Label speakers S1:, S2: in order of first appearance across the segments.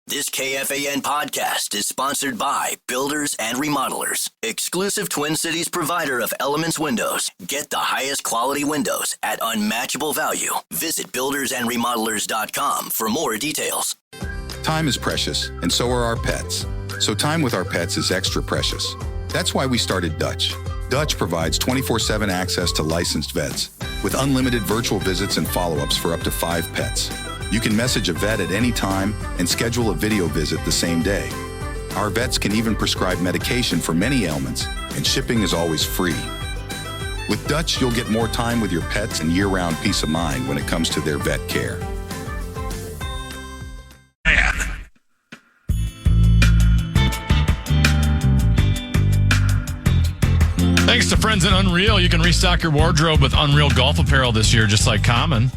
S1: This KFAN podcast is sponsored by Builders and Remodelers, exclusive Twin Cities provider of Elements Windows. Get the highest quality windows at unmatchable value. Visit buildersandremodelers.com for more details.
S2: Time is precious, and so are our pets. So time with our pets is extra precious. That's why we started Dutch. Dutch provides 24/7 access to licensed vets with unlimited virtual visits and follow-ups for up to 5 pets. You can message a vet at any time and schedule a video visit the same day. Our vets can even prescribe medication for many ailments, and shipping is always free. With Dutch, you'll get more time with your pets and year-round peace of mind when it comes to their vet care.
S3: Thanks to friends at Unreal, you can restock your wardrobe with Unreal golf apparel this year, just like Common.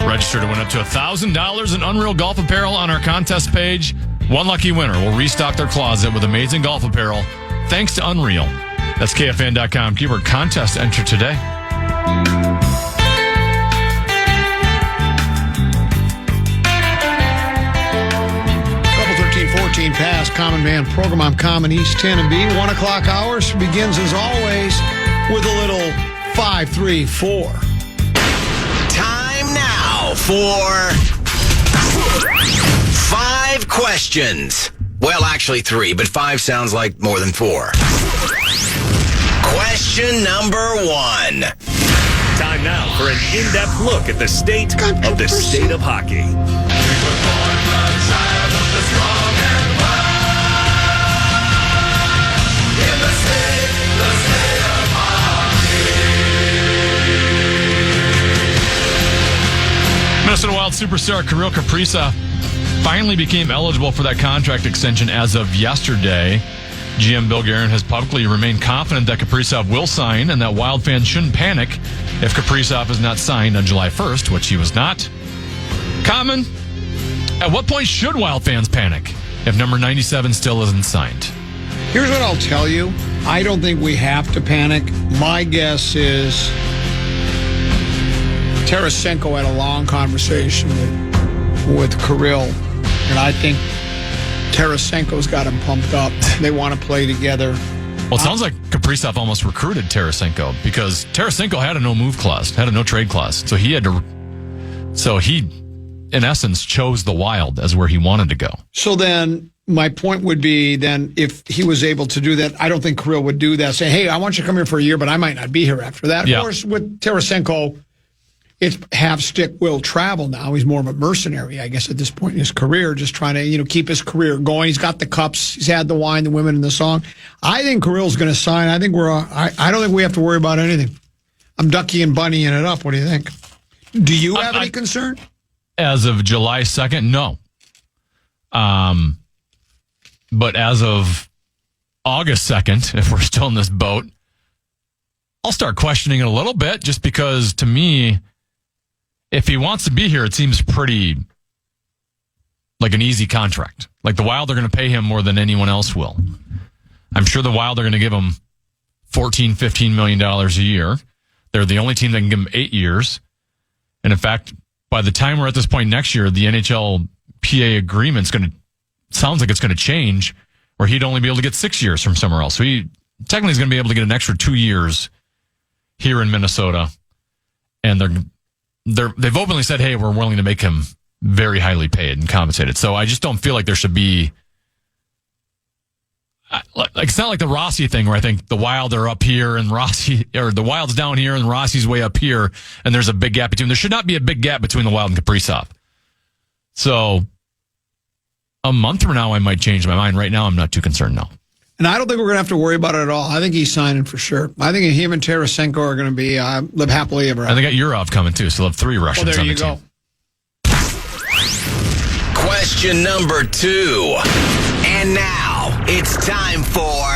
S3: Register to win up to $1,000 in Unreal golf apparel on our contest page. One lucky winner will restock their closet with amazing golf apparel thanks to Unreal. That's KFAN.com. Keyword contest. Enter today.
S4: Couple 13-14 past Common Man program on Common East 10 and B. 1 o'clock hours begins as always with a little 5-3-4.
S1: Time now for 5 questions. Well, actually 3, but 5 sounds like more than 4. Question number 1.
S5: Time now for an in-depth look at the state of hockey.
S3: Minnesota Wild superstar Kirill finally became eligible for that contract extension as of yesterday. GM Bill Guerin has publicly remained confident that Kaprizov will sign and that Wild fans shouldn't panic if Kaprizov is not signed on July 1st, which he was not. Common, at what point should Wild fans panic if number 97 still isn't signed?
S4: Here's what I'll tell you. I don't think we have to panic. My guess is Tarasenko had a long conversation with Kirill, and I think Tarasenko's got him pumped up. They want to play together.
S3: Well, it sounds like Kaprizov almost recruited Tarasenko because Tarasenko had a no-move clause, had a no-trade clause. So he, in essence, chose the Wild as where he wanted to go.
S4: So then my point would be then if he was able to do that, I don't think Kirill would do that. Say, hey, I want you to come here for a year, but I might not be here after that. Of course, with Tarasenko, it's have stick, will travel now. He's more of a mercenary, I guess, at this point in his career, just trying to, keep his career going. He's got the cups. He's had the wine, the women, and the song. I think Kirill's going to sign. I think I don't think we have to worry about anything. I'm ducky and bunnying it up. What do you think? Do you have any concern?
S3: As of July 2nd, no. But as of August 2nd, if we're still in this boat, I'll start questioning it a little bit just because, to me, if he wants to be here, it seems pretty like an easy contract. Like the Wild are going to pay him more than anyone else will. I'm sure the Wild are going to give him $14, $15 million a year. They're the only team that can give him 8 years. And in fact, by the time we're at this point next year, the NHLPA agreement's sounds like it's going to change where he'd only be able to get 6 years from somewhere else. So he technically is going to be able to get an extra 2 years here in Minnesota. And they've openly said, hey, we're willing to make him very highly paid and compensated. So I just don't feel like there should be, like, it's not like the Rossi thing where I think the Wild are up here and the Wild's down here and Rossi's way up here and there's a big gap between. There should not be a big gap between the Wild and Kaprizov. So a month from now, I might change my mind. Right now, I'm not too concerned, no.
S4: And I don't think we're going to have to worry about it at all. I think he's signing for sure. I think him and Tarasenko are going to be live happily ever after.
S3: And they got Yurov coming too, so they'll have 3 Russians on the team.
S4: Well, there you go.
S1: Question number 2. And now it's time for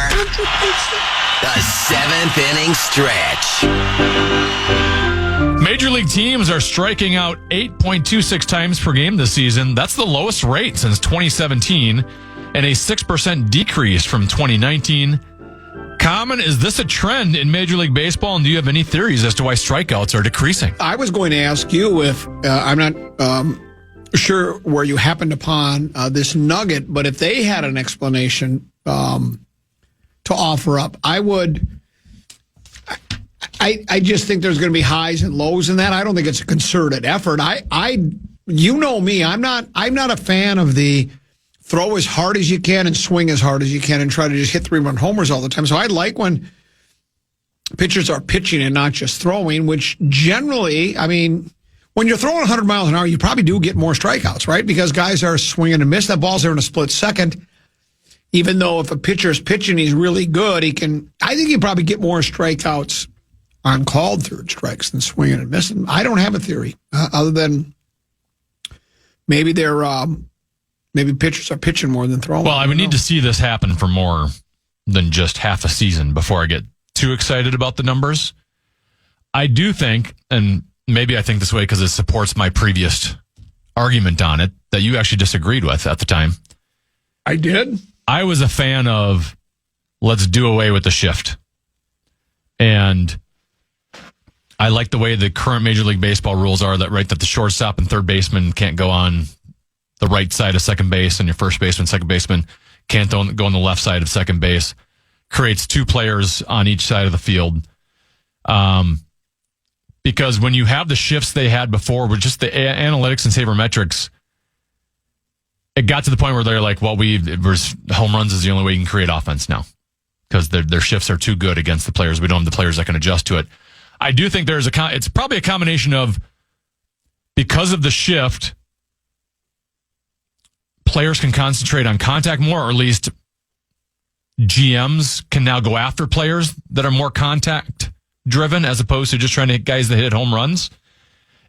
S1: the 7th inning stretch.
S3: Major League teams are striking out 8.26 times per game this season. That's the lowest rate since 2017 and a 6% decrease from 2019. Common, is this a trend in Major League Baseball, and do you have any theories as to why strikeouts are decreasing?
S4: I was going to ask you if I'm not sure where you happened upon this nugget, but if they had an explanation to offer up, I would. I just think there's going to be highs and lows in that. I don't think it's a concerted effort. You know me, I'm not a fan of the throw as hard as you can and swing as hard as you can and try to just hit 3-run homers all the time. So I like when pitchers are pitching and not just throwing, which generally, I mean, when you're throwing 100 miles an hour, you probably do get more strikeouts, right? Because guys are swinging and miss. That ball's there in a split second. Even though if a pitcher's pitching, he's really good, I think you probably get more strikeouts on called third strikes than swinging and missing. I don't have a theory other than maybe maybe pitchers are pitching more than throwing.
S3: Well, I would need to see this happen for more than just half a season before I get too excited about the numbers. I do think, and maybe I think this way because it supports my previous argument on it that you actually disagreed with at the time.
S4: I did?
S3: I was a fan of let's do away with the shift. And I like the way the current Major League Baseball rules are that the shortstop and third baseman can't go on the right side of second base, and your first baseman, second baseman can't go on the left side of second base. Creates 2 players on each side of the field. Because when you have the shifts they had before with just the analytics and sabermetrics, it got to the point where they're like, well, home runs is the only way you can create offense now because their shifts are too good against the players. We don't have the players that can adjust to it. I do think it's probably a combination of because of the shift, players can concentrate on contact more, or at least GMs can now go after players that are more contact driven as opposed to just trying to hit guys that hit home runs.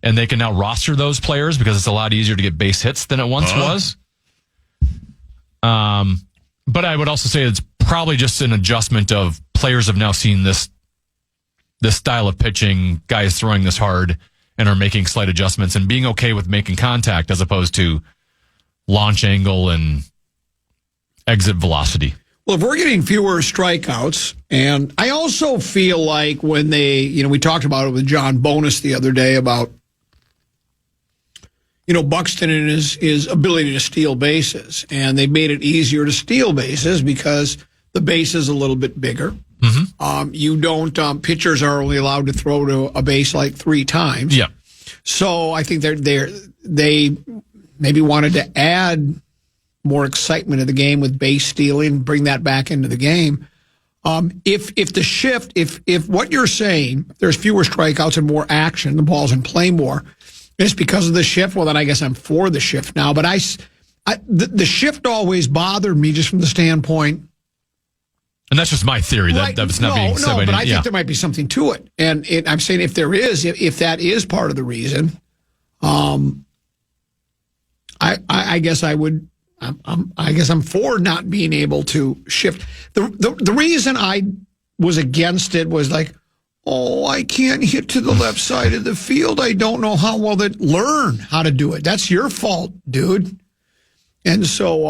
S3: And they can now roster those players because it's a lot easier to get base hits than it once was. But I would also say it's probably just an adjustment of players have now seen this style of pitching, guys throwing this hard and are making slight adjustments and being okay with making contact as opposed to launch angle and exit velocity.
S4: Well, if we're getting fewer strikeouts, and I also feel like when we talked about it with John Bonus the other day about, Buxton and his ability to steal bases, and they made it easier to steal bases because the base is a little bit bigger. Mm-hmm. Pitchers are only allowed to throw to a base like 3 times.
S3: Yeah.
S4: So I think they maybe wanted to add more excitement of the game with base stealing, bring that back into the game. If the shift, if what you're saying, there's fewer strikeouts and more action, the ball's in play more, it's because of the shift. Well, then I guess I'm for the shift now. But the shift always bothered me just from the standpoint.
S3: And that's just my theory. That was not being said.
S4: But I think there might be something to it. And I'm saying if that is part of the reason, I guess I would. I guess I'm for not being able to shift. The reason I was against it was like, I can't hit to the left side of the field. I don't know how well to learn how to do it. That's your fault, dude. And so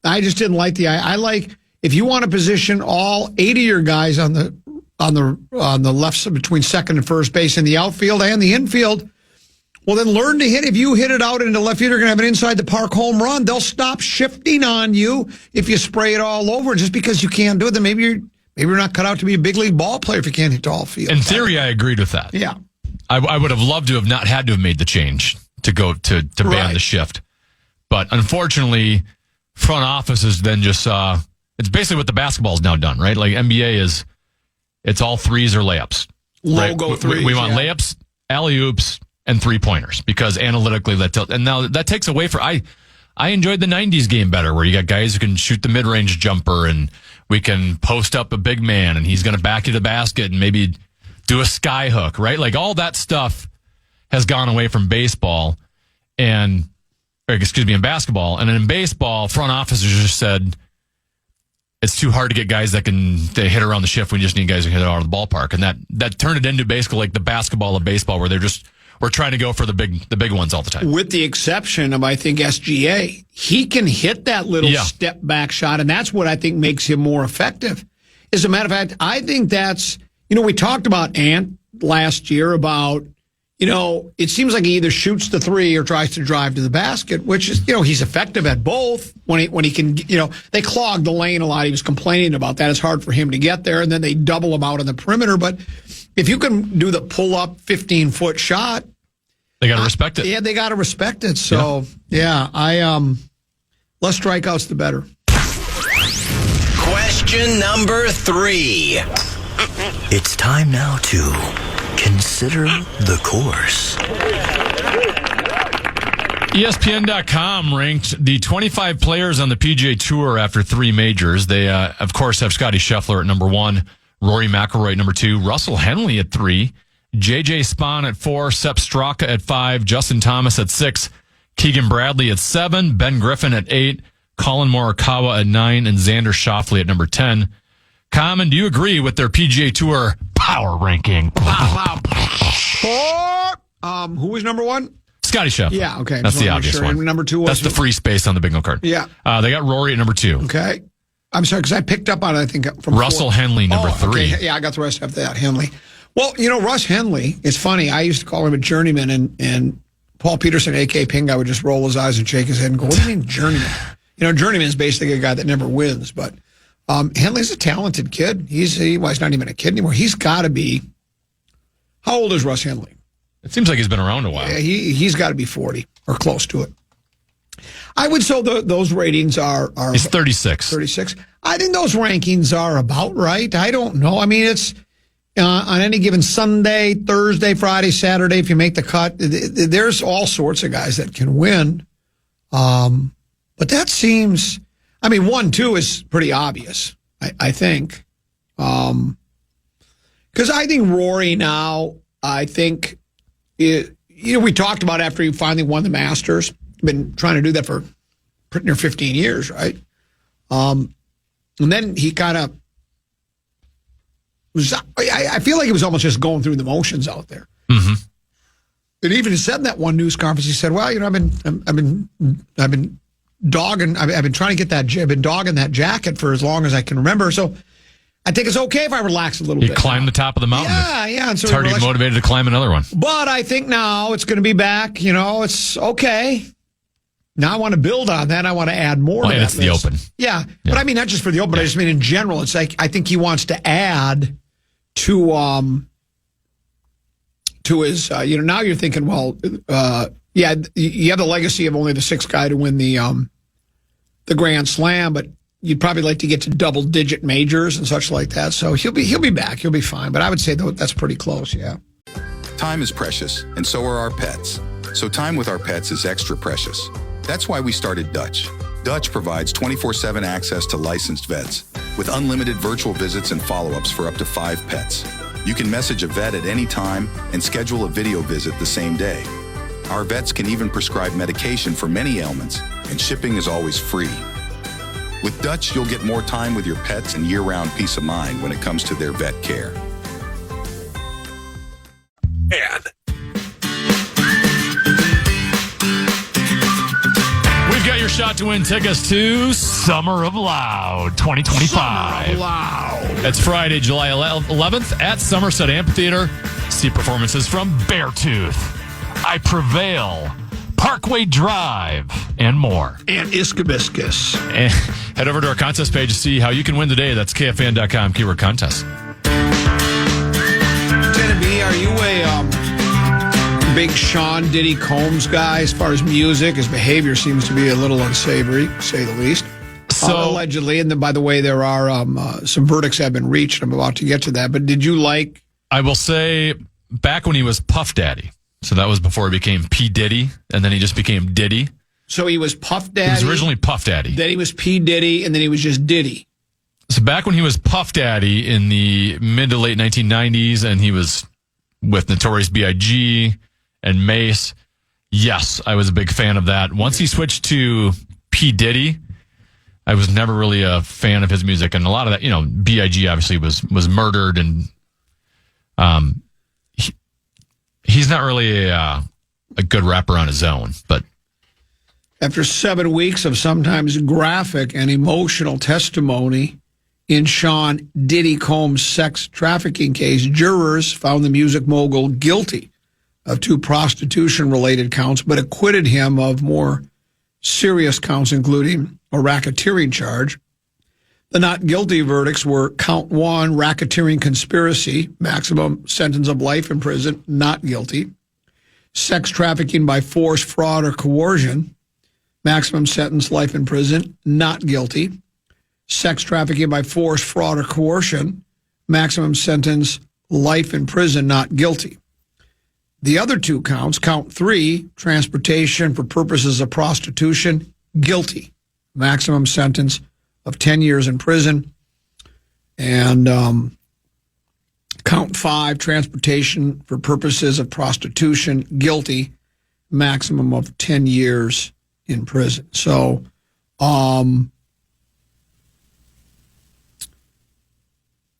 S4: I just didn't like I like if you want to position all 8 of your guys on the left side between second and first base in the outfield and the infield. Well, then learn to hit. If you hit it out into left field, you're going to have an inside the park home run. They'll stop shifting on you if you spray it all over. Just because you can't do it, then maybe you're not cut out to be a big league ball player if you can't hit to all field.
S3: In theory, I agreed with that.
S4: Yeah.
S3: I would have loved to have not had to have made the change to go to ban the shift. But unfortunately, front office is then just, it's basically what the basketball is now done, right? Like NBA it's all threes or layups.
S4: Logo
S3: right?
S4: threes.
S3: We want layups, alley-oops, and 3-pointers because analytically and now that takes away I enjoyed the 90s game better where you got guys who can shoot the mid-range jumper and we can post up a big man and he's going to back you to the basket and maybe do a sky hook, right? Like all that stuff has gone away from baseball in basketball. And in baseball, front officers just said it's too hard to get guys that they hit around the shift. We just need guys who hit it out of the ballpark. And that turned it into basically like the basketball of baseball where we're trying to go for the big ones all the time.
S4: With the exception of, I think, SGA. He can hit that little step back shot, and that's what I think makes him more effective. As a matter of fact, I think that's, we talked about Ant last year about, it seems like he either shoots the three or tries to drive to the basket, which is, he's effective at both when he can, they clog the lane a lot. He was complaining about that. It's hard for him to get there, and then they double him out on the perimeter. But if you can do the pull-up 15-foot shot,
S3: they got to respect it.
S4: Yeah, they got to respect it. So, less strikeouts, the better.
S1: Question number 3. It's time now to consider the course.
S3: ESPN.com ranked the 25 players on the PGA Tour after 3 majors. They, of course, have Scotty Scheffler at number 1, Rory McIlroy at number 2, Russell Henley at 3, J.J. Spahn at 4, Sepp Straka at 5, Justin Thomas at 6, Keegan Bradley at 7, Ben Griffin at 8, Colin Morikawa at 9, and Xander Schauffele at number 10. Common, do you agree with their PGA Tour power ranking?
S4: Who was number 1?
S3: Scotty Scheffler.
S4: Yeah, okay.
S3: That's the obvious one.
S4: And number 2 was...
S3: That's the free space on the bingo card.
S4: Yeah.
S3: They got Rory at number 2.
S4: Okay. I'm sorry, because I picked up on it, I think, from
S3: Russell Henley, number 3.
S4: Okay. Yeah, I got the rest of that, Henley. Well, Russ Henley, it's funny. I used to call him a journeyman, and Paul Peterson, a.k.a. Ping, would just roll his eyes and shake his head and go, what do you mean journeyman? Journeyman is basically a guy that never wins, but Henley's a talented kid. He's not even a kid anymore. He's got to be, how old is Russ Henley?
S3: It seems like he's been around a while.
S4: Yeah, he's got to be 40 or close to it. I would say those ratings are...
S3: He's 36.
S4: 36. I think those rankings are about right. I don't know. I mean, it's on any given Sunday, Thursday, Friday, Saturday, if you make the cut, there's all sorts of guys that can win. But that seems... 1, 2 is pretty obvious, I think. Because I think Rory now, we talked about after he finally won the Masters, been trying to do that for pretty near 15 years, right? And then he kind of was, I feel like he was almost just going through the motions out there.
S3: Mm-hmm.
S4: And even said in that one news conference, he said, well, I've been dogging, I've been trying to get that, I've been dogging that jacket for as long as I can remember. So I think it's okay if I relax a little bit.
S3: You climb the top of the mountain.
S4: Yeah. And so
S3: it's hard to get motivated to climb another one.
S4: But I think now it's going to be back. It's okay. Now I want to build on that. I want to add more to that
S3: it's
S4: list.
S3: the Open.
S4: Yeah. But I mean, not just for the Open, but I just mean in general. It's like I think he wants to add to his, now you're thinking, well, you have the legacy of only the 6th guy to win the Grand Slam, but you'd probably like to get to double-digit majors and such like that. So he'll be back. He'll be fine. But I would say that's pretty close, yeah.
S2: Time is precious, and so are our pets. So time with our pets is extra precious. That's why we started Dutch. Dutch provides 24/7 access to licensed vets with unlimited virtual visits and follow-ups for up to 5 pets. You can message a vet at any time and schedule a video visit the same day. Our vets can even prescribe medication for many ailments, and shipping is always free. With Dutch, you'll get more time with your pets and year-round peace of mind when it comes to their vet care.
S5: And
S3: we've got your shot to win tickets to Summer of Loud 2025.
S4: Summer of Loud.
S3: It's Friday, July 11th at Somerset Amphitheater. See performances from Beartooth, I Prevail, Parkway Drive, and more.
S4: And Iskabiscus.
S3: And head over to our contest page to see how you can win today. That's KFAN.com, keyword contest.
S4: Lieutenant B, are you a big Sean Diddy Combs guy as far as music? His behavior seems to be a little unsavory, to say the least. So allegedly, and then, by the way, there are some verdicts have been reached. I'm about to get to that. But did you like...
S3: I will say, back when he was Puff Daddy, so that was before he became P. Diddy, and then he just became Diddy.
S4: So he was Puff Daddy.
S3: He was originally Puff Daddy.
S4: Then he was P. Diddy, and then he was just Diddy.
S3: So back when he was Puff Daddy in the mid to late 1990s, and he was with Notorious B.I.G. and Mace, yes, I was a big fan of that. Once he switched to P. Diddy, I was never really a fan of his music. And a lot of that, B.I.G. obviously was murdered, and he's not really a good rapper on his own, but...
S4: After 7 weeks of sometimes graphic and emotional testimony in Sean Diddy Combs' sex trafficking case, jurors found the music mogul guilty of 2 prostitution-related counts, but acquitted him of more serious counts, including a racketeering charge. The not guilty verdicts were count 1, racketeering conspiracy, maximum sentence of life in prison, not guilty. Sex trafficking by force, fraud, or coercion, maximum sentence, life in prison, not guilty. Sex trafficking by force, fraud, or coercion, maximum sentence, life in prison, not guilty. The other 2 counts, count 3, transportation for purposes of prostitution, guilty. Maximum sentence of 10 years in prison. And count 5, transportation for purposes of prostitution, guilty. Maximum of 10 years in prison. So,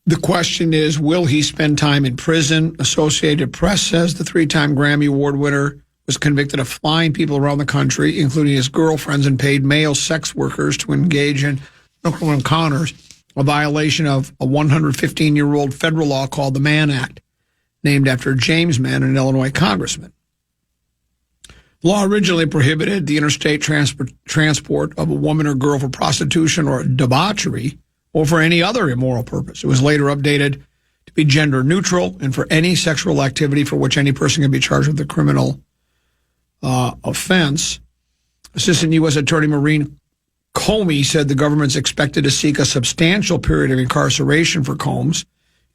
S4: the question is, will he spend time in prison? Associated Press says the 3-time Grammy Award winner was convicted of flying people around the country, including his girlfriends, and paid male sex workers to engage in sexual encounters, a violation of a 115-year-old federal law called the Mann Act, named after James Mann, an Illinois congressman. The law originally prohibited the interstate transport of a woman or girl for prostitution or debauchery, or for any other immoral purpose. It was later updated to be gender neutral and for any sexual activity for which any person can be charged with a criminal offense. Assistant U.S. Attorney Maureen Comey said the government's expected to seek a substantial period of incarceration for Combs.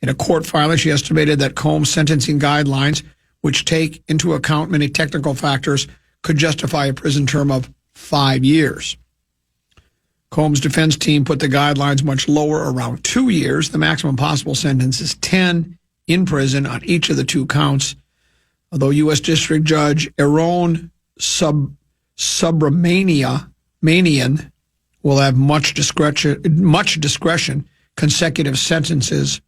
S4: In a court filing, she estimated that Combs' sentencing guidelines, which take into account many technical factors, could justify a prison term of 5 years. Combs' defense team put the guidelines much lower, around 2 years. The maximum possible sentence is 10 in prison on each of the 2 counts. Although U.S. District Judge Aaron Subramanian will have much discretion, consecutive sentences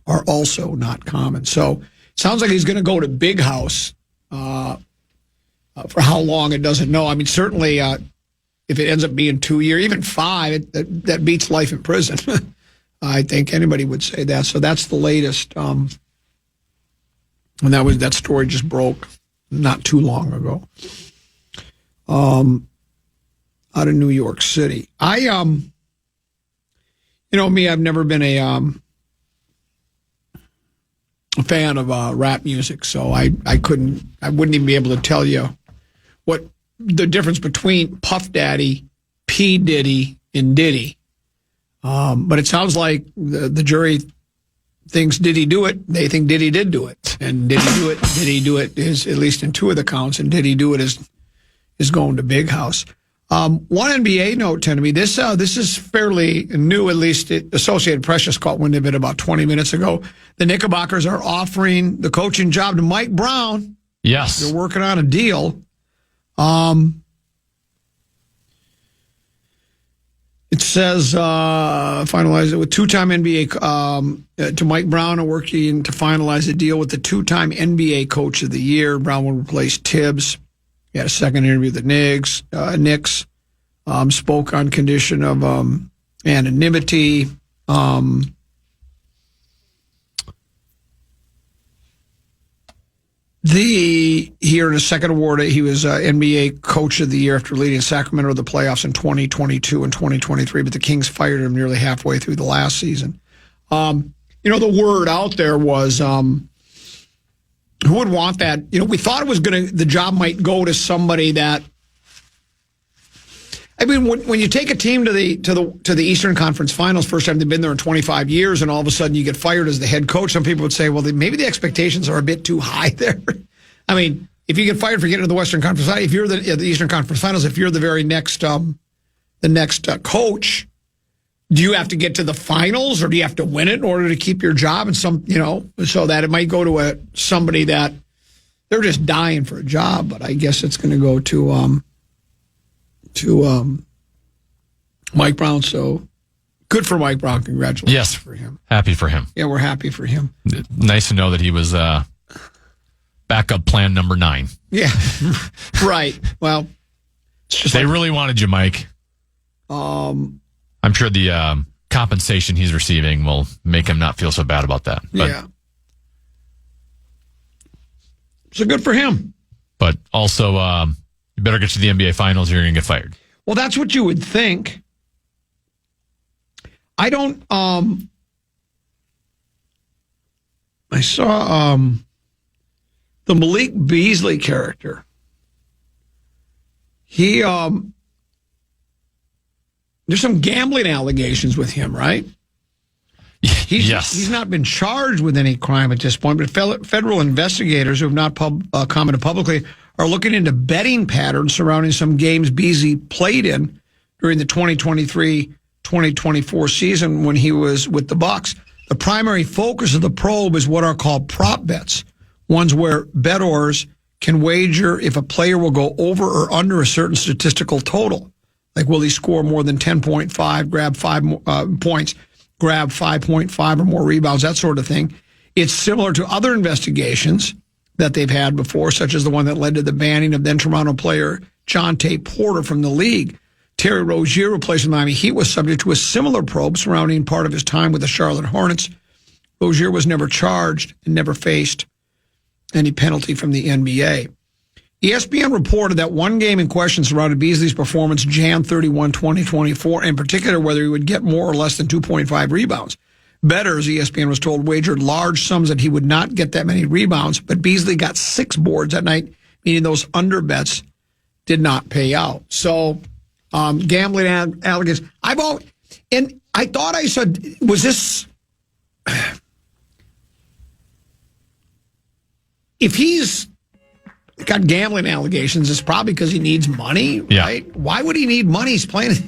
S4: are also not common. So it sounds like he's going to go to Big House. For how long, it doesn't know. I mean, certainly if it ends up being 2 years, even 5, that beats life in prison. I think anybody would say that. So that's the latest. And that story just broke not too long ago. Out of New York City. Me, I've never been a fan of rap music, so I wouldn't even be able to tell you what the difference between Puff Daddy, P. Diddy, and Diddy. But it sounds like the jury thinks Diddy do it. They think Diddy did do it. And Diddy do it is, at least in 2 of the counts, and Diddy do it is going to Big House. One NBA note, to me, this is fairly new, at least Associated Press just caught wind of it about 20 minutes ago. The Knickerbockers are offering the coaching job to Mike Brown.
S3: Yes.
S4: They're working on a deal. It says finalize it with 2-time NBA to Mike Brown and working to finalize a deal with the 2-time NBA Coach of the Year. Brown will replace Tibbs. He had a second interview with the Knicks. Spoke on condition of anonymity. Here in a second award, he was NBA Coach of the Year after leading Sacramento to the playoffs in 2022 and 2023, but the Kings fired him nearly halfway through the last season. The word out there was who would want that? We thought the job might go to somebody that. I mean, when you take a team to the Eastern Conference Finals, first time they've been there in 25 years, and all of a sudden you get fired as the head coach, some people would say, well, maybe the expectations are a bit too high there. I mean, if you get fired for getting to the Western Conference Finals, if you're the Eastern Conference Finals, if you're the very next coach, do you have to get to the finals, or do you have to win it in order to keep your job? And so that it might go to somebody that they're just dying for a job, but I guess it's going to go to Mike Brown. So good for Mike Brown. Congratulations.
S3: Yes,
S4: for him.
S3: Happy for him.
S4: Yeah, we're happy for him.
S3: Nice to know that he was backup plan number 9.
S4: Yeah, right. Well, it's just
S3: they really wanted you, Mike. I'm sure the compensation he's receiving will make him not feel so bad about that. But.
S4: Yeah. So good for him.
S3: But also, you better get to the NBA Finals or you're going to get fired.
S4: Well, that's what you would think. I don't, I saw the Malik Beasley character. He, there's some gambling allegations with him, right?
S3: Yes.
S4: He's not been charged with any crime at this point, but federal investigators who have not commented publicly are looking into betting patterns surrounding some games Beasley played in during the 2023-2024 season when he was with the Bucks. The primary focus of the probe is what are called prop bets, ones where bettors can wager if a player will go over or under a certain statistical total. Like, will he score more than 10.5, grab 5 points, grab 5.5 or more rebounds, that sort of thing. It's similar to other investigations that they've had before, such as the one that led to the banning of then Toronto player Jonte Porter from the league. Terry Rozier, who plays with Miami Heat, was subject to a similar probe surrounding part of his time with the Charlotte Hornets. Rozier was never charged and never faced any penalty from the NBA. ESPN reported that one game in question surrounded Beasley's performance Jan 31, 2024, in particular whether he would get more or less than 2.5 rebounds. Bettors, ESPN was told, wagered large sums that he would not get that many rebounds, but Beasley got 6 boards that night, meaning those under bets did not pay out. So, gambling allegations. And I thought I said, was this... If he's got gambling allegations, it's probably because he needs money, right? Yeah. Why would he need money? He's playing the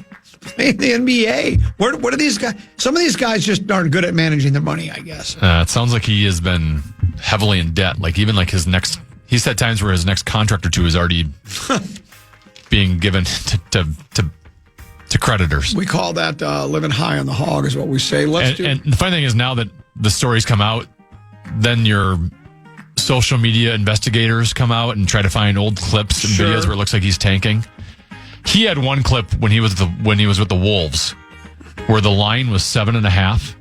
S4: NBA. What are these guys? Some of these guys just aren't good at managing their money, I guess.
S3: It sounds like he has been heavily in debt. Like even like his next, he's had times where his next contract or two is already being given to creditors.
S4: We call that living high on the hog, is what we say.
S3: And the funny thing is, now that the stories come out, then your social media investigators come out and try to find old clips and videos where it looks like he's tanking. He had one clip when he was with the Wolves where the line was 7.5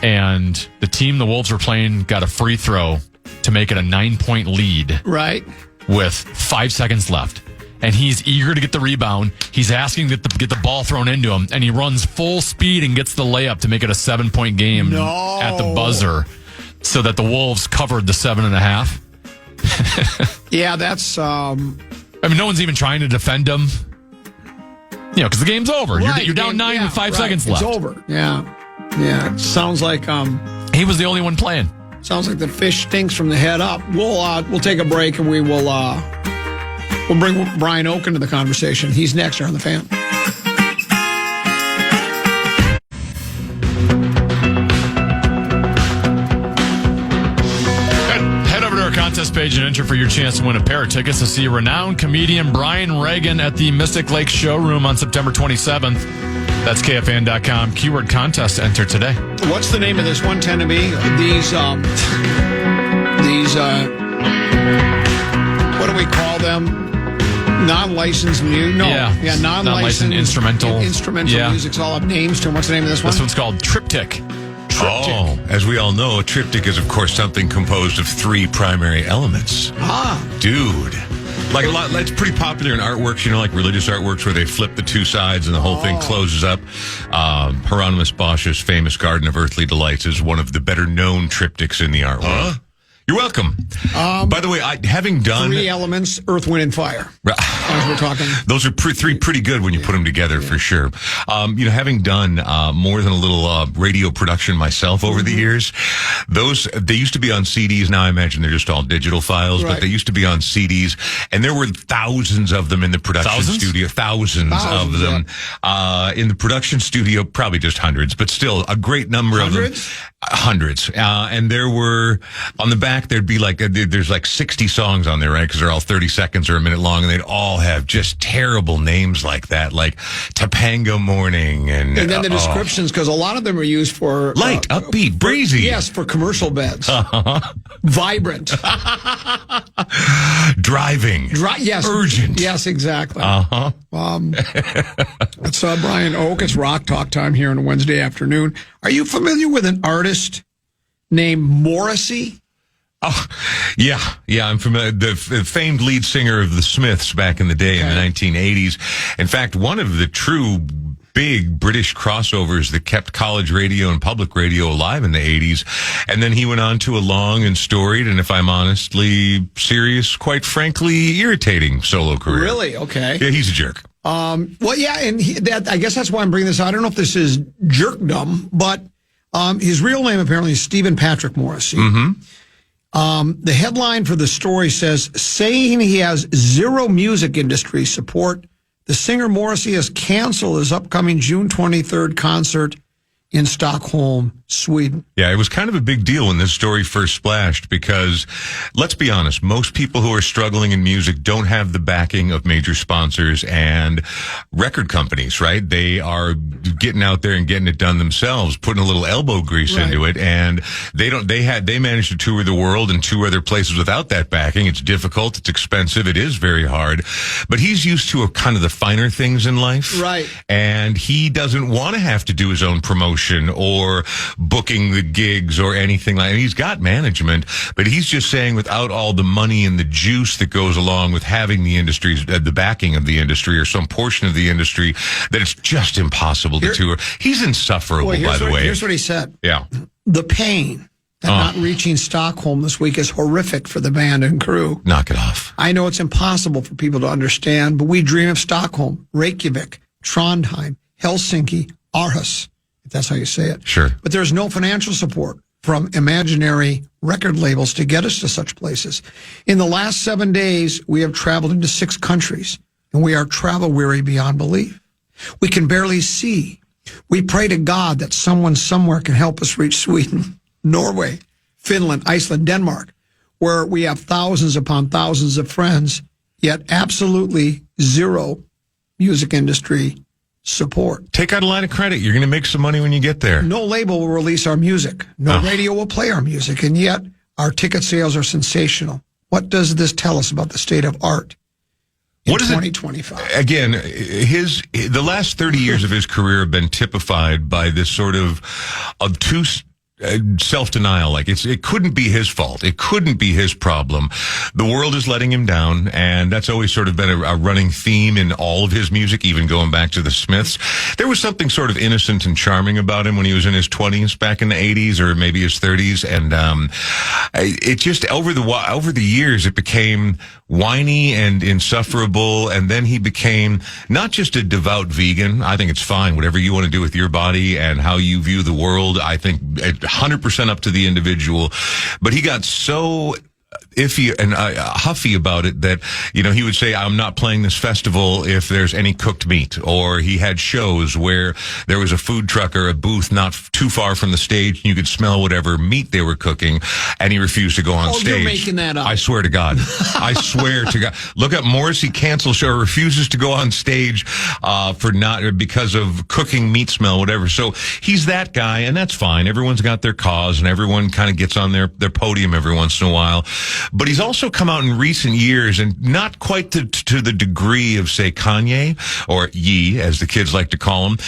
S3: and the team the Wolves were playing got a free throw to make it a 9-point lead.
S4: Right.
S3: With 5 seconds left. And he's eager to get the rebound. He's asking to get the ball thrown into him, and he runs full speed and gets the layup to make it a 7-point game at the buzzer. So that the Wolves covered the 7.5.
S4: Yeah, that's...
S3: I mean, no one's even trying to defend him. You know, because the game's over. Right, you're down 9 with 5 seconds left.
S4: It's over. Yeah. Yeah, it sounds like...
S3: he was the only one playing.
S4: Sounds like the fish stinks from the head up. We'll take a break, and we'll bring Brian Oake into the conversation. He's next here on The Fan.
S3: Contest page and enter for your chance to win a pair of tickets to see renowned comedian Brian Reagan at the Mystic Lake Showroom on September 27th. That's KFAN.com. Keyword contest to enter today.
S4: What's the name of this one tend to be? These what do we call them? Non-licensed music? No. Yeah, non-licensed
S3: instrumental.
S4: Music's all up names to them. What's the name of this one?
S3: This one's called Triptych.
S6: Oh, as we all know, a triptych is, of course, something composed of 3 primary elements. Dude. Like it's pretty popular in artworks, like religious artworks where they flip the 2 sides and the whole thing closes up. Hieronymus Bosch's famous Garden of Earthly Delights is one of the better-known triptychs in the art world. You're welcome. By the way, having done
S4: 3 elements, earth, wind, and fire. As we're talking,
S6: those are 3 pretty good when you put them together for sure. Having done more than a little radio production myself over the years, they used to be on CDs. Now I imagine they're just all digital files, but they used to be on CDs, and there were thousands of them in the production studio. Thousands of them in the production studio. Probably just hundreds, but still a great number of them. Hundreds. And there were on the back. There'd be there's 60 songs on there, right? Because they're all 30 seconds or a minute long, and they'd all have just terrible names like that, like Topanga Morning, and
S4: then the descriptions, because a lot of them are used for
S6: light, upbeat, breezy.
S4: Yes, for commercial beds. Vibrant,
S6: driving,
S4: yes,
S6: urgent.
S4: Yes, exactly. It's Brian Oake. It's Rock Talk time here on a Wednesday afternoon. Are you familiar with an artist named Morrissey?
S6: Oh, yeah. I'm from the famed lead singer of the Smiths back in the day in the 1980s. In fact, one of the true big British crossovers that kept college radio and public radio alive in the 80s. And then he went on to a long and storied, and if I'm honestly serious, quite frankly, irritating solo career.
S4: Really? Okay.
S6: Yeah, he's a jerk.
S4: Well, yeah, and I guess that's why I'm bringing this out. I don't know if this is jerkdom, but his real name apparently is Stephen Patrick Morrissey. The headline for the story says, saying he has zero music industry support, the singer Morrissey has canceled his upcoming June 23rd concert in Stockholm, Sweden.
S6: Yeah, it was kind of a big deal when this story first splashed because, let's be honest, most people who are struggling in music don't have the backing of major sponsors and record companies, right? They are getting out there and getting it done themselves, putting a little elbow grease into it, and they managed to tour the world and 2 other places without that backing. It's difficult, it's expensive, it is very hard, but he's used to kind of the finer things in life.
S4: Right.
S6: And he doesn't want to have to do his own promotion or booking the gigs or anything like that. He's got management, but he's just saying without all the money and the juice that goes along with having the industry, the backing of the industry or some portion of the industry, that it's just impossible to tour. He's insufferable, by the way.
S4: Here's what he said.
S6: Yeah.
S4: The pain that not reaching Stockholm this week is horrific for the band and crew.
S6: Knock it off.
S4: I know it's impossible for people to understand, but we dream of Stockholm, Reykjavik, Trondheim, Helsinki, Aarhus, if that's how you say it.
S6: Sure.
S4: But there's no financial support from imaginary record labels to get us to such places. In the last 7 days, we have traveled into 6 countries, and we are travel weary beyond belief. We can barely see. We pray to God that someone somewhere can help us reach Sweden, Norway, Finland, Iceland, Denmark, where we have thousands upon thousands of friends, yet absolutely zero music industry support.
S6: Take out a line of credit. You're going to make some money when you get there.
S4: No label will release our music. No radio will play our music. And yet our ticket sales are sensational. What does this tell us about the state of art in 2025?
S6: Again, the last 30 years of his career have been typified by this sort of obtuse self-denial. Like it couldn't be his fault. It couldn't be his problem. The world is letting him down, and that's always sort of been a running theme in all of his music, even going back to the Smiths. There was something sort of innocent and charming about him when he was in his 20s back in the 80s or maybe his 30s, and it just over the years it became whiny and insufferable, and then he became not just a devout vegan. I think it's fine, whatever you want to do with your body and how you view the world. I think 100% up to the individual, but he got so iffy and huffy about it that, he would say, I'm not playing this festival if there's any cooked meat. Or he had shows where there was a food truck or a booth not too far from the stage and you could smell whatever meat they were cooking, and he refused to go on stage.
S4: You're making that up.
S6: I swear to God. I swear to God. Look up Morrissey cancels show, refuses to go on stage because of cooking meat smell, whatever. So he's that guy, and that's fine. Everyone's got their cause, and everyone kind of gets on their podium every once in a while. But he's also come out in recent years, and not quite to the degree of, say, Kanye, or Ye, as the kids like to call him.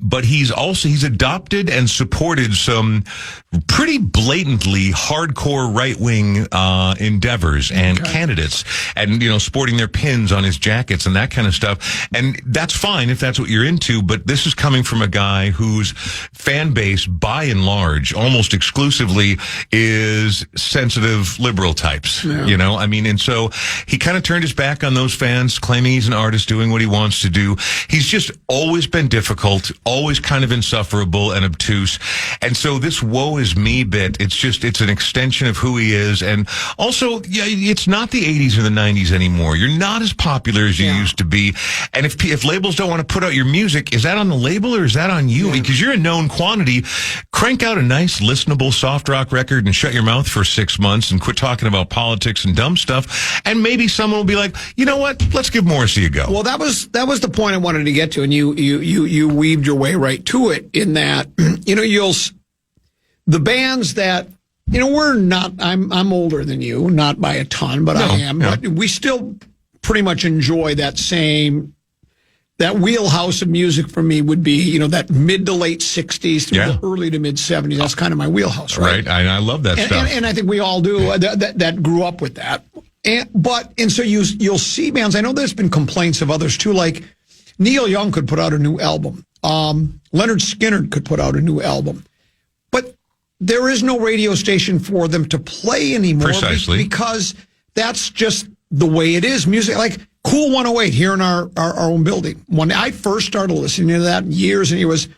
S6: But he's adopted and supported some pretty blatantly hardcore right-wing endeavors and candidates, and, sporting their pins on his jackets and that kind of stuff. And that's fine if that's what you're into, but this is coming from a guy whose fan base, by and large, almost exclusively, is sensitive liberal types, and so he kind of turned his back on those fans, claiming he's an artist doing what he wants to do. He's just always been difficult, always kind of insufferable and obtuse. And so this woe is me bit, it's an extension of who he is. And also, it's not the 80s or the 90s anymore. You're not as popular as you used to be. And if labels don't want to put out your music, is that on the label or is that on you? Because you're a known quantity. Crank out a nice, listenable soft rock record and shut your mouth for 6 months and quit talking about politics and dumb stuff, and maybe someone will be like, you know what, let's give Morrissey a go.
S4: Well, that was the point I wanted to get to, and you weaved your way right to it, in that the bands that we're not. I'm older than you, not by a ton, but I am. Yeah. But we still pretty much enjoy that same that wheelhouse of music for me would be, that mid to late 60s through the early to mid 70s. That's kind of my wheelhouse, right?
S6: Right. I love that stuff.
S4: And I think we all do that grew up with that. And so you'll see bands. I know there's been complaints of others too, like Neil Young could put out a new album. Leonard Skinner could put out a new album. But there is no radio station for them to play anymore.
S6: Precisely.
S4: Because that's just the way it is. Music, like Cool 108 here in our own building. When I first started listening to that years, and it was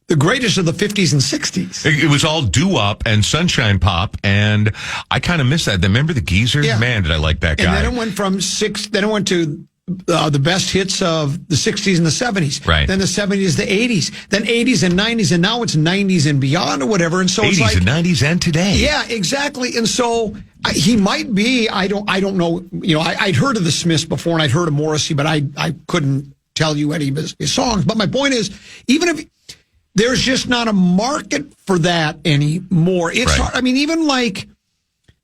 S4: the greatest of the 50s and 60s.
S6: It was all doo-wop and sunshine pop, and I kind of miss that. Remember the Geezer? Yeah. Man, did I like that guy.
S4: And then it went to the best hits of the 60s and the 70s.
S6: Right.
S4: Then the 70s, the 80s. Then 80s and 90s, and now it's 90s and beyond or whatever. And so
S6: 80s
S4: it's like,
S6: and 90s and today.
S4: Yeah, exactly. And so he might be, I don't know, I'd heard of the Smiths before, and I'd heard of Morrissey, but I couldn't tell you any of his songs. But my point is, even if there's just not a market for that anymore, it's hard. I mean, even like,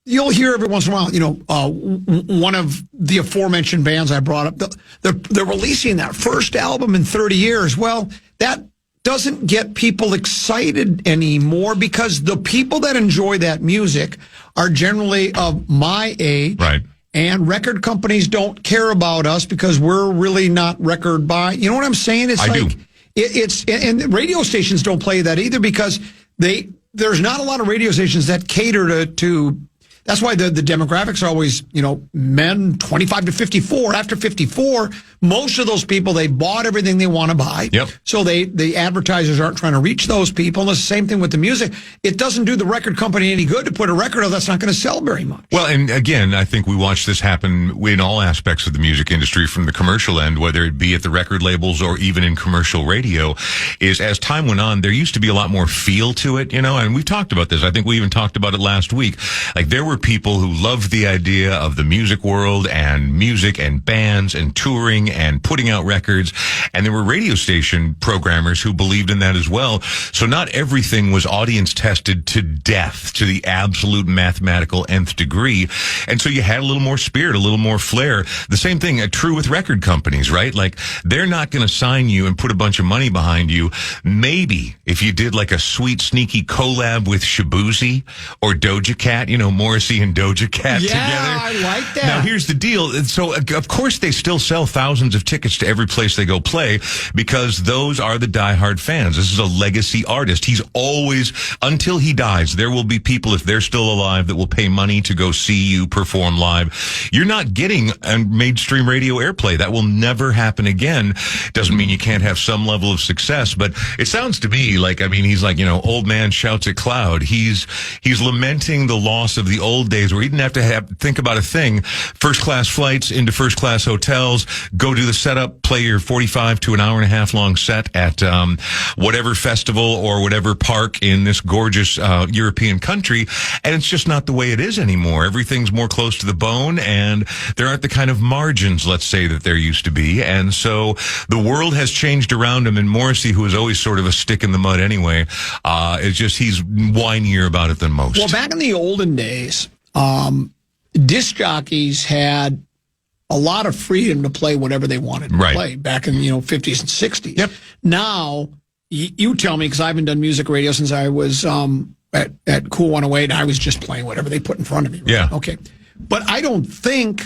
S4: you'll hear every once in a while, one of the aforementioned bands I brought up, they're releasing that first album in 30 years. Well, that doesn't get people excited anymore because the people that enjoy that music are generally of my age.
S6: Right.
S4: And record companies don't care about us because we're really not record buying. You know what I'm saying? It's and radio stations don't play that either because there's not a lot of radio stations that cater to that's why the demographics are always, men 25 to 54. After 54, most of those people, they bought everything they want to buy.
S6: Yep.
S4: So the advertisers aren't trying to reach those people. And it's the same thing with the music. It doesn't do the record company any good to put a record out that's not going to sell very much.
S6: Well, and again, I think we watch this happen in all aspects of the music industry, from the commercial end, whether it be at the record labels or even in commercial radio, is as time went on, there used to be a lot more feel to it, and we've talked about this. I think we even talked about it last week. Like, there were people who loved the idea of the music world and music and bands and touring and putting out records. And there were radio station programmers who believed in that as well. So not everything was audience tested to death, to the absolute mathematical nth degree. And so you had a little more spirit, a little more flair. The same thing true with record companies, right? Like, they're not going to sign you and put a bunch of money behind you. Maybe if you did like a sweet, sneaky collab with Shabuzi or Doja Cat, Morrissey and Doja Cat together.
S4: Yeah, I like that.
S6: Now, here's the deal. So, of course, they still sell thousands of tickets to every place they go play because those are the diehard fans. This is a legacy artist. He's always, until he dies, there will be people, if they're still alive, that will pay money to go see you perform live. You're not getting a mainstream radio airplay. That will never happen again. Doesn't mean you can't have some level of success, but it sounds to me like, he's like, old man shouts at cloud. He's lamenting the loss of the old days where he didn't have to think about a thing. First class flights into first class hotels, go do the setup, play your 45 to an hour and a half long set at whatever festival or whatever park in this gorgeous European country. And it's just not the way it is anymore. Everything's more close to the bone, and there aren't the kind of margins, let's say, that there used to be. And so the world has changed around him, and Morrissey, who is always sort of a stick in the mud anyway, he's whinier about it than most.
S4: Well, back in the olden days, disc jockeys had a lot of freedom to play whatever they wanted to play back in 50s and 60s.
S6: Yep.
S4: Now, you tell me, because I haven't done music radio since I was at Cool 108, and I was just playing whatever they put in front of me. Right?
S6: Yeah.
S4: Okay. But I don't think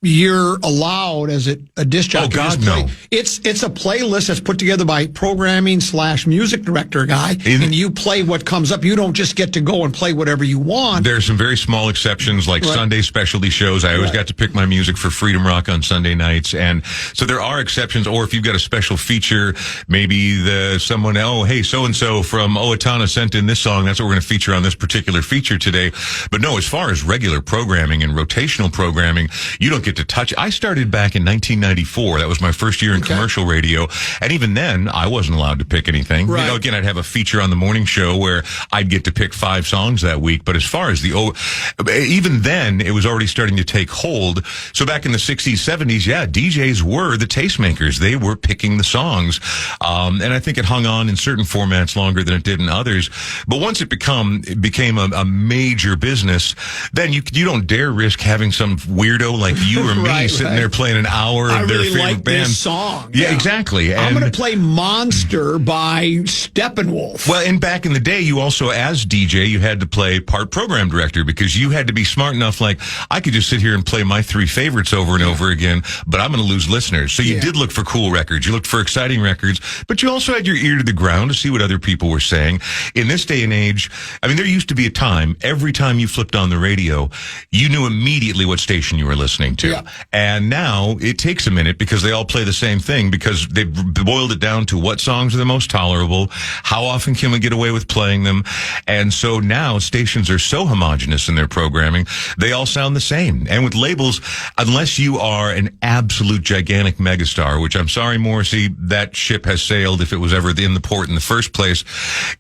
S4: you're allowed as a disc jockey.
S6: Oh, God, no.
S4: It's a playlist that's put together by programming/music director guy, and you play what comes up. You don't just get to go and play whatever you want.
S6: There are some very small exceptions, like Sunday specialty shows. I always got to pick my music for Freedom Rock on Sunday nights, and so there are exceptions. Or if you've got a special feature, maybe someone, hey, so-and-so from Owatonna sent in this song. That's what we're going to feature on this particular feature today. But no, as far as regular programming and rotational programming, you don't get to touch. I started back in 1994. That was my first year in commercial radio. And even then, I wasn't allowed to pick anything.
S4: Right.
S6: Again, I'd have a feature on the morning show where I'd get to pick 5 songs that week. But as far as even then, it was already starting to take hold. So back in the 60s, 70s, DJs were the tastemakers. They were picking the songs. And I think it hung on in certain formats longer than it did in others. But once it became a major business, then you don't dare risk having some weirdo like you or me sitting there playing an hour of their favorite
S4: like
S6: band.
S4: This song.
S6: Yeah, exactly.
S4: I'm going to play Monster by Steppenwolf.
S6: Well, and back in the day, you also, as DJ, you had to play part program director because you had to be smart enough, like, I could just sit here and play my 3 favorites over and over again, but I'm going to lose listeners. So you did look for cool records. You looked for exciting records, but you also had your ear to the ground to see what other people were saying. In this day and age, I mean, there used to be a time, every time you flipped on the radio, you knew immediately what station you were listening to.
S4: Yeah.
S6: And now it takes a minute because they all play the same thing because they've boiled it down to what songs are the most tolerable, how often can we get away with playing them. And so now stations are so homogenous in their programming, they all sound the same. And with labels, unless you are an absolute gigantic megastar, which I'm sorry, Morrissey, that ship has sailed if it was ever in the port in the first place,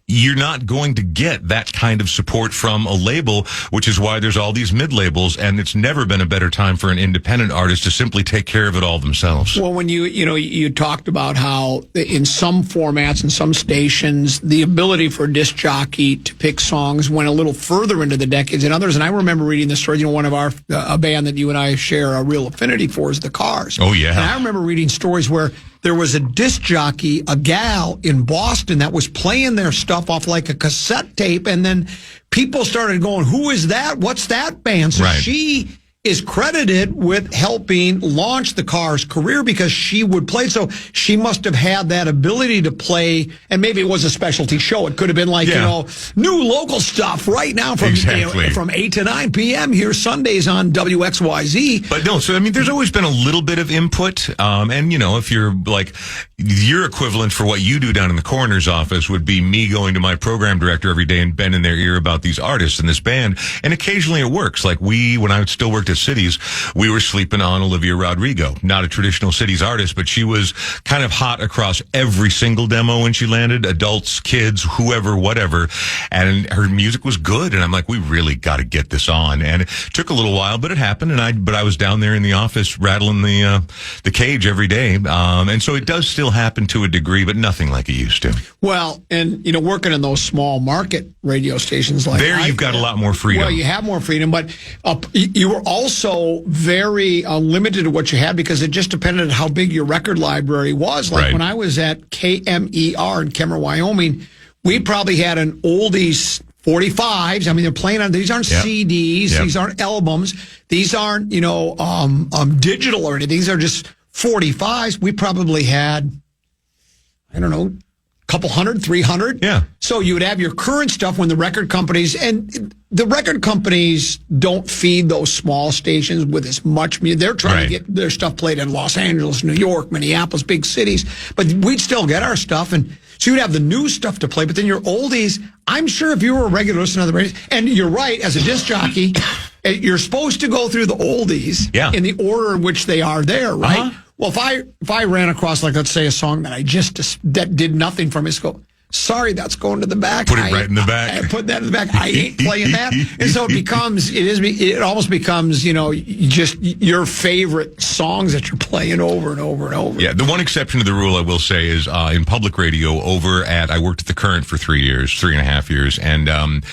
S6: you're not going to get that kind of support from a label, which is why there's all these mid-labels, and it's never been a better time for an independent artist to simply take care of it all themselves.
S4: Well, when you talked about how in some formats and some stations, the ability for a disc jockey to pick songs went a little further into the decades than others. And I remember reading this story, one of a band that you and I share a real affinity for is the Cars.
S6: Oh, yeah.
S4: And I remember reading stories where there was a disc jockey, a gal in Boston that was playing their stuff off like a cassette tape. And then people started going, who is that? What's that band? So she is credited with helping launch the Cars' career because she would play. So she must have had that ability to play, and maybe it was a specialty show. It could have been like, new local stuff right now from from 8 to 9 p.m. here Sundays on WXYZ.
S6: But no, so I mean, there's always been a little bit of input. And, if you're like, your equivalent for what you do down in the coroner's office would be me going to my program director every day and bending their ear about these artists in this band. And occasionally it works. Like when I still worked at Cities, we were sleeping on Olivia Rodrigo, not a traditional Cities artist, but she was kind of hot across every single demo when she landed, adults, kids, whoever, whatever. And her music was good. And I'm like, we really got to get this on. And it took a little while, but it happened. But I was down there in the office rattling the cage every day. And so it does still happen to a degree, but nothing like it used to.
S4: Well, and, working in those small market radio stations like
S6: there, you've got a lot more freedom.
S4: Well, you have more freedom, but you were also very limited to what you had because it just depended on how big your record library was. Like when I was at KMER in Kemmer, Wyoming, we probably had an oldies 45s. I mean, they're playing on, these aren't CDs. These aren't albums. These aren't, digital or anything. These are just 45s. We probably had, I don't know, couple hundred, 300.
S6: Yeah.
S4: So you would have your current stuff when the record companies, and the record companies don't feed those small stations with as much music. They're trying to get their stuff played in Los Angeles, New York, Minneapolis, big cities, but we'd still get our stuff. And so you'd have the new stuff to play, but then your oldies, I'm sure if you were a regular listener to the radio, and you're right, as a disc jockey, you're supposed to go through the oldies in the order in which they are there, right? Uh-huh. Well, if I ran across, like, let's say a song that that did nothing for me, go, sorry, that's going to the back.
S6: Put it right in the back.
S4: I put that in the back. I ain't playing that. And so it almost becomes, just your favorite songs that you're playing over and over and over.
S6: Yeah, the one exception to the rule I will say is in public radio I worked at the Current for 3.5 years, and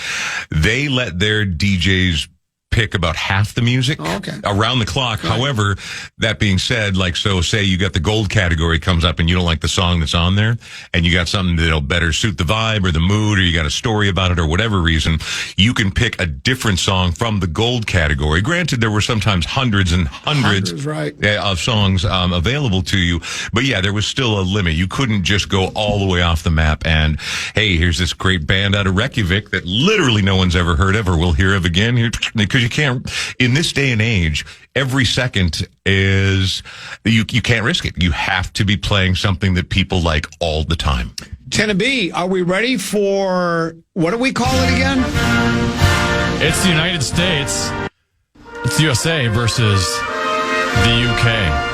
S6: they let their DJs pick about half the music around the clock. Right. However, that being said, say you got the gold category comes up and you don't like the song that's on there and you got something that'll better suit the vibe or the mood or you got a story about it or whatever reason, you can pick a different song from the gold category. Granted, there were sometimes hundreds and hundreds of songs available to you. But yeah, there was still a limit. You couldn't just go all the way off the map and, hey, here's this great band out of Reykjavik that literally no one's ever heard of or will hear of again. Because you can't, in this day and age, every second is, you can't risk it. You have to be playing something that people like all the time.
S4: Tennessee, are we ready for, what do we call it again?
S3: It's the United States. It's USA versus the UK.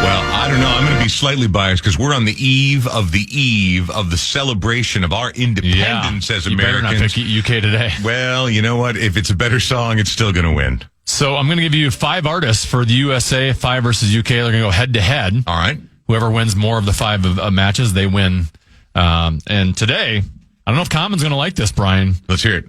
S6: Well, I don't know. I'm going to be slightly biased because we're on the eve of the celebration of our independence as Americans.
S3: You better not pick UK today.
S6: Well, you know what? If it's a better song, it's still going to win.
S3: So I'm going to give you 5 artists for the USA, 5 versus UK. They're going to go head to head.
S6: All right.
S3: Whoever wins more of the 5 matches, they win. And today, I don't know if Common's going to like this, Brian.
S6: Let's hear it.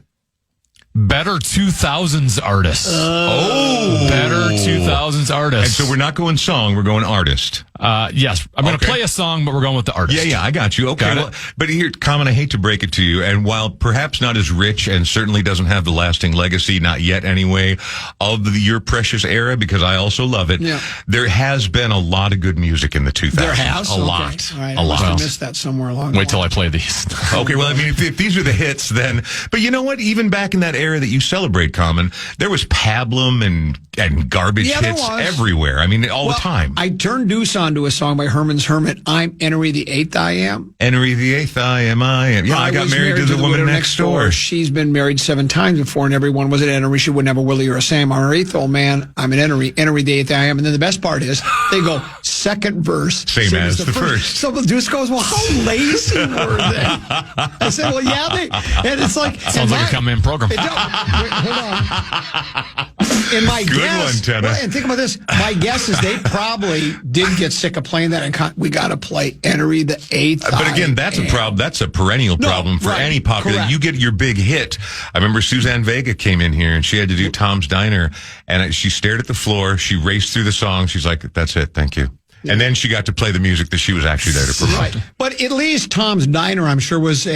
S3: Better 2000s artist. Better 2000s artist.
S6: And so we're not going song, we're going artist.
S3: Yes. I'm going to play a song, but we're going with the artist.
S6: Yeah, I got you. Okay. Well, but here, Common, I hate to break it to you, and while perhaps not as rich and certainly doesn't have the lasting legacy, not yet anyway, of your precious era, because I also love it, there has been a lot of good music in the 2000s.
S4: There has?
S3: A lot.
S4: All right,
S3: a lot.
S4: I missed that somewhere along the
S3: Wait till
S4: line.
S3: I play these.
S6: Okay, well, I mean, if these are the hits, then... But you know what? Even back in that era that you celebrate, Common, there was pablum and garbage hits everywhere. I mean, all the time.
S4: I turned Deuce on to a song by Herman's Hermit, I'm Henry the Eighth I Am.
S6: Henry the Eighth I Am. Yeah, I got married to the woman next door.
S4: She's been married 7 times before, and everyone was at Henry. She wouldn't have a Willie or a Sam. I'm her 8th old man. I'm an Henry the Eighth I Am. And then the best part is they go second verse.
S6: Same as the first.
S4: So the Deuce goes, well, how lazy were they? I said, well, yeah, and it's like...
S3: Sounds like a come-in program.
S4: Hold on. And my
S6: Good
S4: guess,
S6: one, Tenna.
S4: And think about this. My guess is they probably did get sick of playing that, and we got to play Henry the Eighth.
S6: But again, that's a problem. That's a perennial problem for any popular.
S4: Correct.
S6: You get your big hit. I remember Suzanne Vega came in here and she had to do Tom's Diner, and she stared at the floor. She raced through the song. She's like, "That's it, thank you." And then she got to play the music that she was actually there to promote.
S4: Right. But at least Tom's Diner, I'm sure, was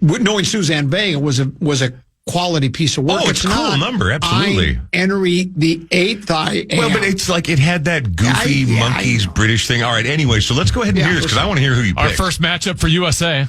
S4: knowing Suzanne Vega was a quality piece of work.
S6: Oh, it's a cool number, absolutely.
S4: I'm Henry the Eighth I Am.
S6: Well, but it's like it had that goofy monkeys British thing. All right, anyway, so let's go ahead and hear this because I want to hear who you picked.
S3: Our first matchup for USA.